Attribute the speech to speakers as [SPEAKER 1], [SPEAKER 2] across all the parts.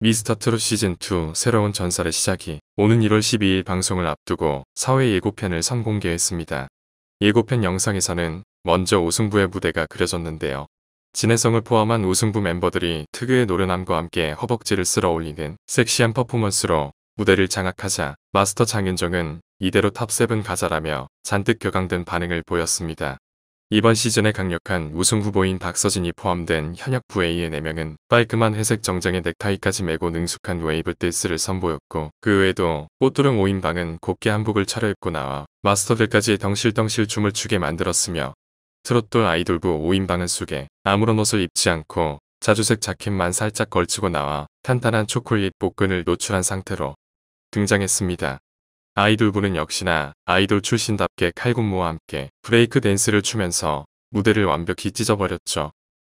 [SPEAKER 1] 미스터트롯 시즌2 새로운 전설의 시작이 오는 1월 12일 방송을 앞두고 4회 예고편을 선공개했습니다. 예고편 영상에서는 먼저 우승부의 무대가 그려졌는데요. 진해성을 포함한 우승부 멤버들이 특유의 노련함과 함께 허벅지를 쓸어 올리는 섹시한 퍼포먼스로 무대를 장악하자 마스터 장윤정은 이대로 탑7 가자라며 잔뜩 격앙된 반응을 보였습니다. 이번 시즌에 강력한 우승 후보인 박서진이 포함된 현역부 A의 4명은 깔끔한 회색 정장에 넥타이까지 매고 능숙한 웨이브 댄스를 선보였고, 그 외에도 뽀뚜릉 5인방은 곱게 한복을 차려입고 나와 마스터들까지 덩실덩실 춤을 추게 만들었으며, 트롯돌 아이돌부 5인방은 속에 아무런 옷을 입지 않고 자주색 자켓만 살짝 걸치고 나와 탄탄한 초콜릿 복근을 노출한 상태로 등장했습니다. 아이돌부는 역시나 아이돌 출신답게 칼군무와 함께 브레이크 댄스를 추면서 무대를 완벽히 찢어버렸죠.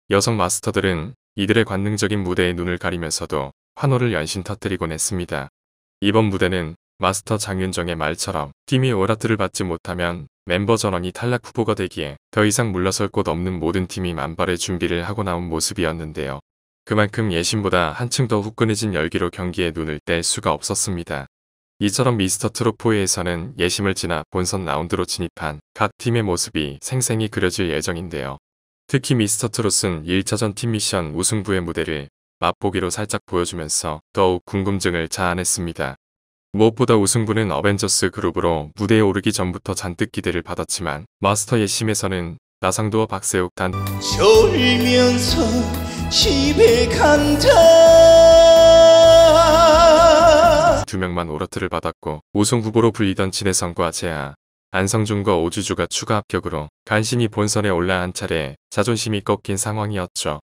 [SPEAKER 1] 여성 마스터들은 이들의 관능적인 무대에 눈을 가리면서도 환호를 연신 터뜨리곤 했습니다. 이번 무대는 마스터 장윤정의 말처럼 팀이 오라트를 받지 못하면 멤버 전원이 탈락 후보가 되기에 더 이상 물러설 곳 없는 모든 팀이 만발의 준비를 하고 나온 모습이었는데요. 그만큼 예심보다 한층 더 후끈해진 열기로 경기에 눈을 뗄 수가 없었습니다. 이처럼 미스터트롯 4회에서는 예심을 지나 본선 라운드로 진입한 각 팀의 모습이 생생히 그려질 예정인데요. 특히 미스터트롯은 1차전 팀 미션 우승부의 무대를 맛보기로 살짝 보여주면서 더욱 궁금증을 자아냈습니다. 무엇보다 우승부는 어벤져스 그룹으로 무대에 오르기 전부터 잔뜩 기대를 받았지만 마스터 예심에서는 나상도와 박세욱 단
[SPEAKER 2] 졸면서 집에 간다
[SPEAKER 1] 2명만 오라트를 받았고, 우승 후보로 불리던 진해성과 재하, 안성준과 오주주가 추가 합격으로 간신히 본선에 올라 한 차례 자존심이 꺾인 상황이었죠.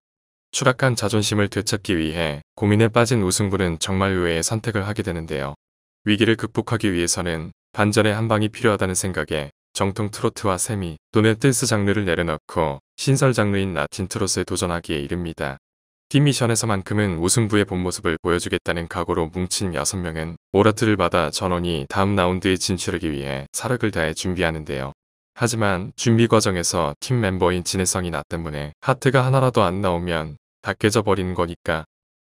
[SPEAKER 1] 추락한 자존심을 되찾기 위해 고민에 빠진 우승부는 정말 의외의 선택을 하게 되는데요. 위기를 극복하기 위해서는 반전의 한 방이 필요하다는 생각에 정통 트로트와 세미 또는 댄스 장르를 내려놓고 신설 장르인 라틴 트롯에 도전하기에 이릅니다. 팀 미션에서만큼은 우승부의 본 모습을 보여주겠다는 각오로 뭉친 6명은 오라트를 받아 전원이 다음 라운드에 진출하기 위해 사력을 다해 준비하는데요. 하지만 준비 과정에서 팀 멤버인 진해성이 나 때문에 하트가 하나라도 안 나오면 다 깨져버리는 거니까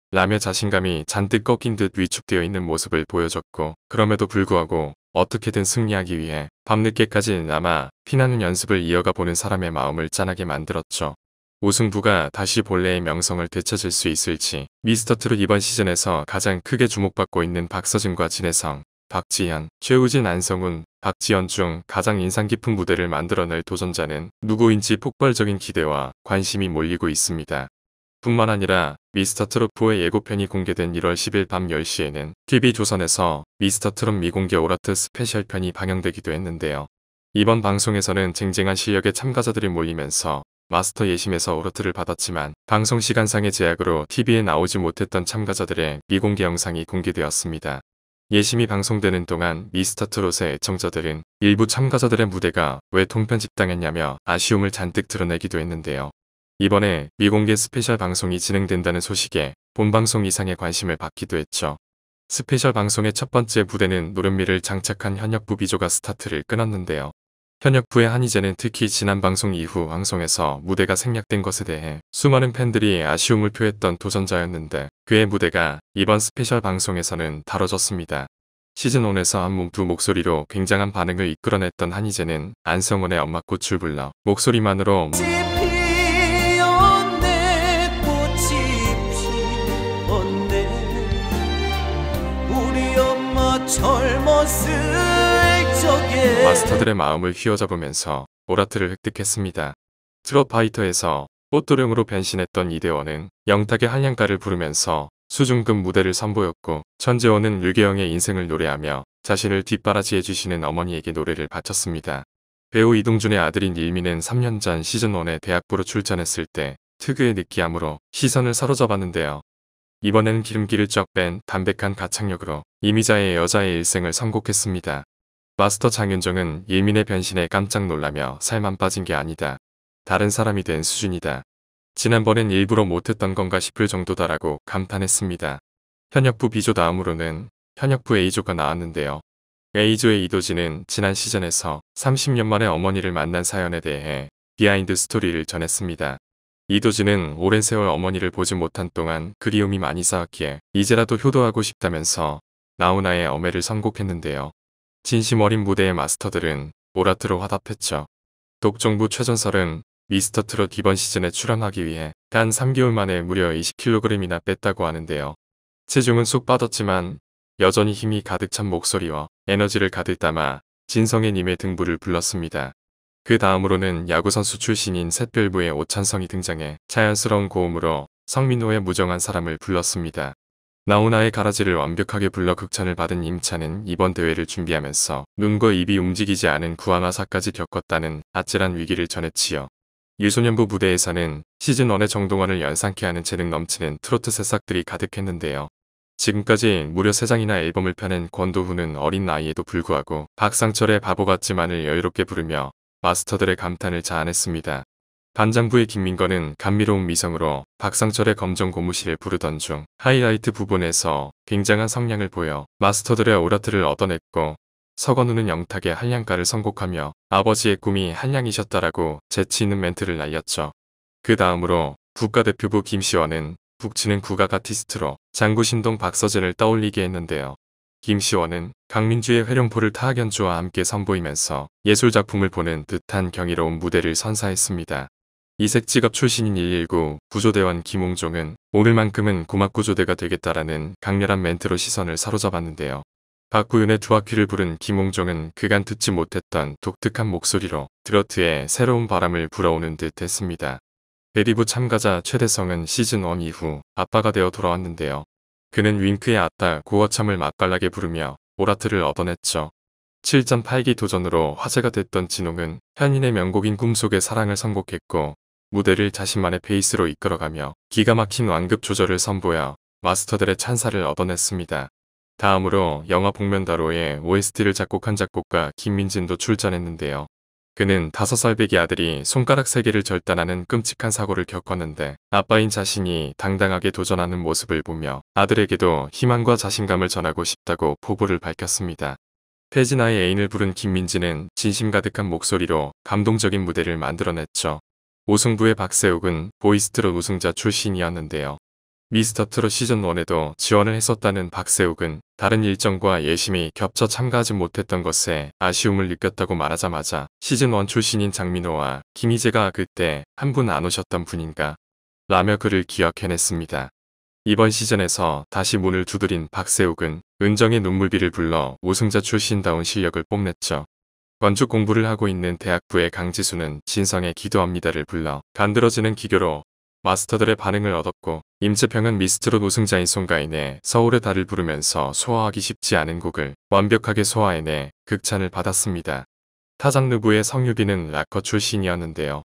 [SPEAKER 1] 라며 자신감이 잔뜩 꺾인 듯 위축되어 있는 모습을 보여줬고, 그럼에도 불구하고 어떻게든 승리하기 위해 밤늦게까지 남아 피나는 연습을 이어가 보는 사람의 마음을 짠하게 만들었죠. 우승부가 다시 본래의 명성을 되찾을 수 있을지, 미스터트롯 이번 시즌에서 가장 크게 주목받고 있는 박서진과 진해성, 박지현, 최우진, 안성훈, 박지연 중 가장 인상 깊은 무대를 만들어낼 도전자는 누구인지 폭발적인 기대와 관심이 몰리고 있습니다. 뿐만 아니라 미스터트롯4의 예고편이 공개된 1월 10일 밤 10시에는 TV조선에서 미스터트롯 미공개 오라트 스페셜편이 방영되기도 했는데요. 이번 방송에서는 쟁쟁한 실력의 참가자들이 몰리면서 마스터 예심에서 오라트를 받았지만 방송 시간상의 제약으로 TV에 나오지 못했던 참가자들의 미공개 영상이 공개되었습니다. 예심이 방송되는 동안 미스터트롯의 애청자들은 일부 참가자들의 무대가 왜 통편집당했냐며 아쉬움을 잔뜩 드러내기도 했는데요. 이번에 미공개 스페셜 방송이 진행된다는 소식에 본방송 이상의 관심을 받기도 했죠. 스페셜 방송의 첫 번째 무대는 노련미를 장착한 현역부 비조가 스타트를 끊었는데요. 현역부의 한희재는 특히 지난 방송 이후 방송에서 무대가 생략된 것에 대해 수많은 팬들이 아쉬움을 표했던 도전자였는데, 그의 무대가 이번 스페셜 방송에서는 다뤄졌습니다. 시즌1에서 한 몸 두 목소리로 굉장한 반응을 이끌어냈던 한희재는 안성훈의 엄마꽃을 불러 목소리만으로 마스터들의 마음을 휘어잡으면서 오라트를 획득했습니다. 트롯 파이터에서 뽀또령으로 변신했던 이대원은 영탁의 한량가를 부르면서 수중급 무대를 선보였고, 천재원은 류계영의 인생을 노래하며 자신을 뒷바라지해주시는 어머니에게 노래를 바쳤습니다. 배우 이동준의 아들인 일미는 3년 전 시즌1에 대학부로 출전했을 때 특유의 느끼함으로 시선을 사로잡았는데요. 이번에는 기름기를 쩍 뺀 담백한 가창력으로 이미자의 여자의 일생을 선곡했습니다. 마스터 장윤정은 일민의 변신에 깜짝 놀라며 살만 빠진 게 아니다. 다른 사람이 된 수준이다. 지난번엔 일부러 못했던 건가 싶을 정도다라고 감탄했습니다. 현역부 B조 다음으로는 현역부 A조가 나왔는데요. A조의 이도진은 지난 시즌에서 30년 만에 어머니를 만난 사연에 대해 비하인드 스토리를 전했습니다. 이도진은 오랜 세월 어머니를 보지 못한 동안 그리움이 많이 쌓였기에 이제라도 효도하고 싶다면서 나훈아의 엄해를 선곡했는데요. 진심 어린 무대의 마스터들은 오라트로 화답했죠. 독종부 최전설은 미스터 트롯 이번 시즌에 출연하기 위해 단 3개월 만에 무려 20kg이나 뺐다고 하는데요. 체중은 쑥 빠졌지만 여전히 힘이 가득 찬 목소리와 에너지를 가득 담아 진성애님의 등부를 불렀습니다. 그 다음으로는 야구선수 출신인 샛별부의 오찬성이 등장해 자연스러운 고음으로 성민호의 무정한 사람을 불렀습니다. 나훈아의 가라지를 완벽하게 불러 극찬을 받은 임찬은 이번 대회를 준비하면서 눈과 입이 움직이지 않은 구안화사까지 겪었다는 아찔한 위기를 전했지요. 유소년부 무대에서는 시즌1의 정동원을 연상케 하는 재능 넘치는 트로트 새싹들이 가득했는데요. 지금까지 무려 3장이나 앨범을 펴낸 권도훈은 어린 나이에도 불구하고 박상철의 바보 같지만을 여유롭게 부르며 마스터들의 감탄을 자아냈습니다. 반장부의 김민건은 감미로운 미성으로 박상철의 검정 고무실을 부르던 중 하이라이트 부분에서 굉장한 성량을 보여 마스터들의 오라트를 얻어냈고, 서건우는 영탁의 한량가를 선곡하며 아버지의 꿈이 한량이셨다라고 재치있는 멘트를 날렸죠. 그 다음으로 국가대표부 김시원은 북치는 국악 아티스트로 장구신동 박서진을 떠올리게 했는데요. 김시원은 강민주의 회룡포를 타악 연주와 함께 선보이면서 예술작품을 보는 듯한 경이로운 무대를 선사했습니다. 이색직업 출신인 119 구조대원 김홍종은 오늘만큼은 고막구조대가 되겠다라는 강렬한 멘트로 시선을 사로잡았는데요. 박구윤의 두 바퀴를 부른 김홍종은 그간 듣지 못했던 독특한 목소리로 트로트에 새로운 바람을 불어오는 듯 했습니다. 베리부 참가자 최대성은 시즌1 이후 아빠가 되어 돌아왔는데요. 그는 윙크의 아따 고어참을 맛깔나게 부르며 오라트를 얻어냈죠. 7.8기 도전으로 화제가 됐던 진홍은 현인의 명곡인 꿈속의 사랑을 선곡했고, 무대를 자신만의 페이스로 이끌어가며 기가 막힌 완급 조절을 선보여 마스터들의 찬사를 얻어냈습니다. 다음으로 영화 복면다로의 OST를 작곡한 작곡가 김민진도 출전했는데요. 그는 5살 배기 아들이 손가락 3개를 절단하는 끔찍한 사고를 겪었는데 아빠인 자신이 당당하게 도전하는 모습을 보며 아들에게도 희망과 자신감을 전하고 싶다고 포부를 밝혔습니다. 태진아의 애인을 부른 김민진은 진심 가득한 목소리로 감동적인 무대를 만들어냈죠. 우승부의 박세욱은 보이스트롯 우승자 출신이었는데요. 미스터 트롯 시즌1에도 지원을 했었다는 박세욱은 다른 일정과 예심이 겹쳐 참가하지 못했던 것에 아쉬움을 느꼈다고 말하자마자 시즌1 출신인 장민호와 김희재가 그때 한 분 안 오셨던 분인가 라며 그를 기억해냈습니다. 이번 시즌에서 다시 문을 두드린 박세욱은 은정의 눈물비를 불러 우승자 출신다운 실력을 뽐냈죠. 건축 공부를 하고 있는 대학부의 강지수는 진성의 기도합니다를 불러 간드러지는 기교로 마스터들의 반응을 얻었고, 임채평은 미스트롯 우승자인 송가인의 서울의 달을 부르면서 소화하기 쉽지 않은 곡을 완벽하게 소화해내 극찬을 받았습니다. 타장르부의 성유빈은 락커 출신이었는데요.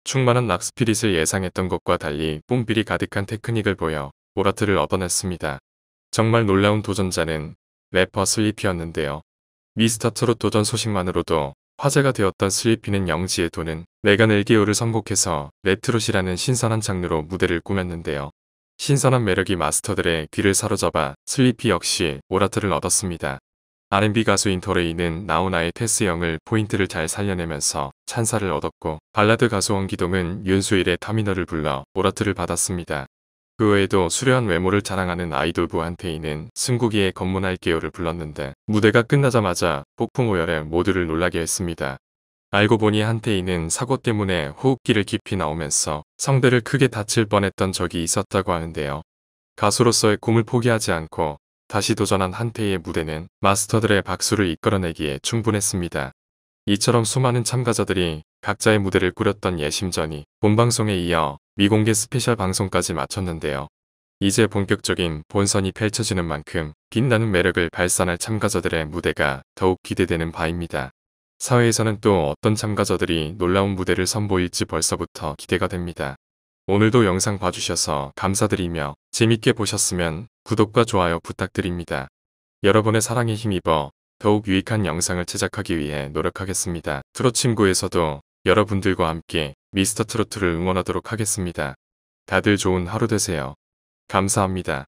[SPEAKER 1] 충만한 락스피릿을 예상했던 것과 달리 뽕필이 가득한 테크닉을 보여 오라트를 얻어냈습니다. 정말 놀라운 도전자는 래퍼 슬리피였는데요. 미스터 트롯 도전 소식만으로도 화제가 되었던 슬리피는 영지의 도는 내가 낼게요를 선곡해서 랩트롯이라는 신선한 장르로 무대를 꾸몄는데요. 신선한 매력이 마스터들의 귀를 사로잡아 슬리피 역시 오라트를 얻었습니다. R&B 가수인 더레이는 나훈아의 테스형을 포인트를 잘 살려내면서 찬사를 얻었고, 발라드 가수 원기동은 윤수일의 터미널을 불러 오라트를 받았습니다. 그 외에도 수려한 외모를 자랑하는 아이돌부 한태희는 승국이의 검문할게요를 불렀는데 무대가 끝나자마자 폭풍 오열에 모두를 놀라게 했습니다. 알고 보니 한태희는 사고 때문에 호흡기를 깊이 나오면서 성대를 크게 다칠 뻔했던 적이 있었다고 하는데요. 가수로서의 꿈을 포기하지 않고 다시 도전한 한태희의 무대는 마스터들의 박수를 이끌어내기에 충분했습니다. 이처럼 수많은 참가자들이 각자의 무대를 꾸렸던 예심전이 본방송에 이어 미공개 스페셜 방송까지 마쳤는데요. 이제 본격적인 본선이 펼쳐지는 만큼 빛나는 매력을 발산할 참가자들의 무대가 더욱 기대되는 바입니다. 사회에서는 또 어떤 참가자들이 놀라운 무대를 선보일지 벌써부터 기대가 됩니다. 오늘도 영상 봐주셔서 감사드리며 재밌게 보셨으면 구독과 좋아요 부탁드립니다. 여러분의 사랑에 힘입어 더욱 유익한 영상을 제작하기 위해 노력하겠습니다. 트롯 친구에서도 여러분들과 함께 미스터 트로트를 응원하도록 하겠습니다. 다들 좋은 하루 되세요. 감사합니다.